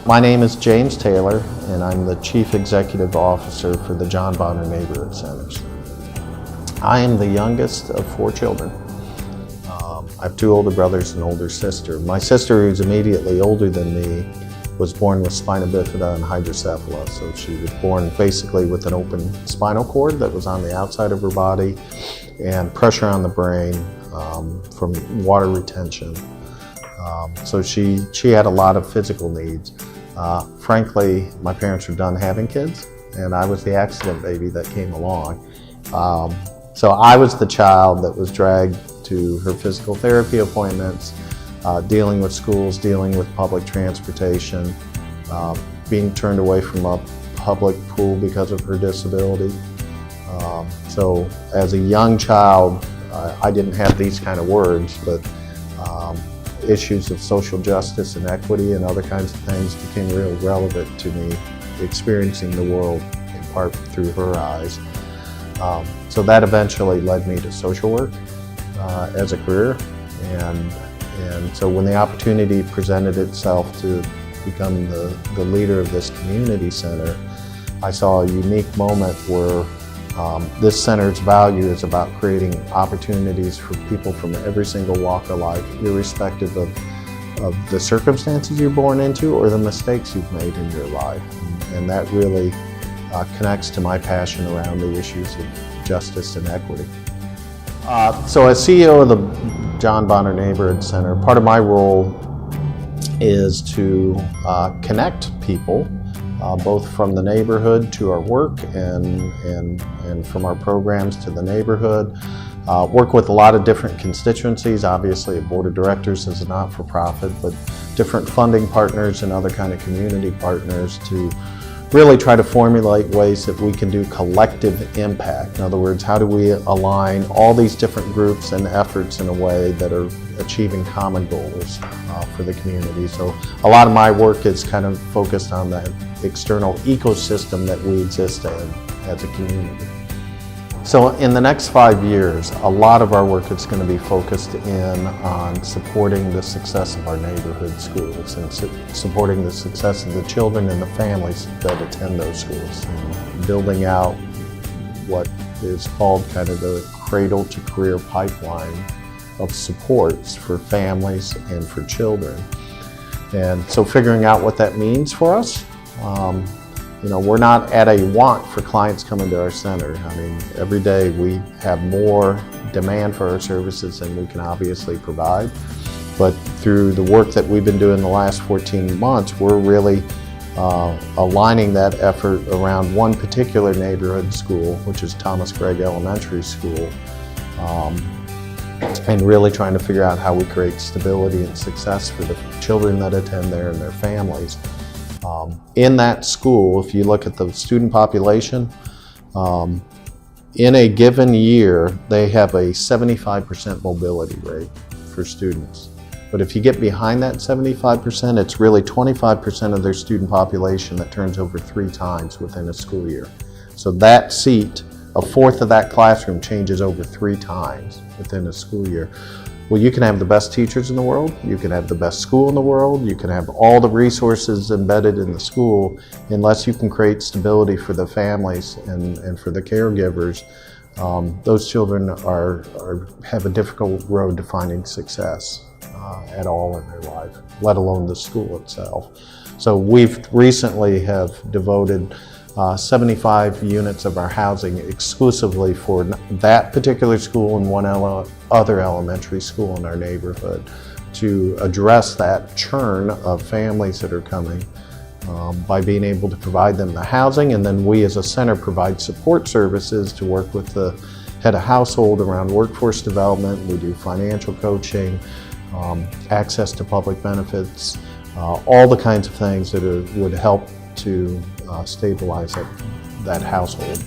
My name is James Tayor, and I'm the Chief Executive Officer for the John Bonner Neighborhood Centers. I am the youngest of 4 children. I have 2 older brothers and an older sister. My sister, who's immediately older than me, was born with spina bifida and hydrocephalus. So she was born basically with an open spinal cord that was on the outside of her body and pressure on the brain from water retention. So she had a lot of physical needs. Frankly, my parents were done having kids, and I was the accident baby that came along. So I was the child that was dragged to her physical therapy appointments, dealing with schools, dealing with public transportation, being turned away from a public pool because of her disability. So as a young child, I didn't have these kind of words, but issues of social justice and equity and other kinds of things became real relevant to me, experiencing the world in part through her eyes. So that eventually led me to social work as a career, and so when the opportunity presented itself to become the leader of this community center, I saw a unique moment where this center's value is about creating opportunities for people from every single walk of life, irrespective of the circumstances you're born into or the mistakes you've made in your life. And that really connects to my passion around the issues of justice and equity. So as CEO of the John Bonner Neighborhood Center, part of my role is to connect people both from the neighborhood to our work and from our programs to the neighborhood. Work with a lot of different constituencies. Obviously, a board of directors is a not-for-profit, but different funding partners and other kind of community partners to really try to formulate ways that we can do collective impact. In other words, how do we align all these different groups and efforts in a way that are achieving common goals for the community. So a lot of my work is kind of focused on that external ecosystem that we exist in as a community. So in the next 5 years, a lot of our work is going to be focused in on supporting the success of our neighborhood schools and supporting the success of the children and the families that attend those schools, and building out what is called kind of the cradle to career pipeline of supports for families and for children. And so figuring out what that means for us. We're not at a want for clients coming to our center. I mean, every day we have more demand for our services than we can obviously provide. But through the work that we've been doing the last 14 months, we're really aligning that effort around one particular neighborhood school, which is Thomas Gregg Elementary School, and really trying to figure out how we create stability and success for the children that attend there and their families. In that school, if you look at the student population, in a given year, they have a 75% mobility rate for students. But if you get behind that 75%, it's really 25% of their student population that turns over 3 times within a school year. So that seat, a fourth of that classroom changes over 3 times within a school year. Well, you can have the best teachers in the world, you can have the best school in the world, you can have all the resources embedded in the school, unless you can create stability for the families and for the caregivers, those children have a difficult road to finding success at all in their life, let alone the school itself. So we've recently have devoted 75 units of our housing exclusively for that particular school and one other elementary school in our neighborhood to address that churn of families that are coming by being able to provide them the housing, and then we as a center provide support services to work with the head of household around workforce development. We do financial coaching, access to public benefits, all the kinds of things that would help to stabilize that household.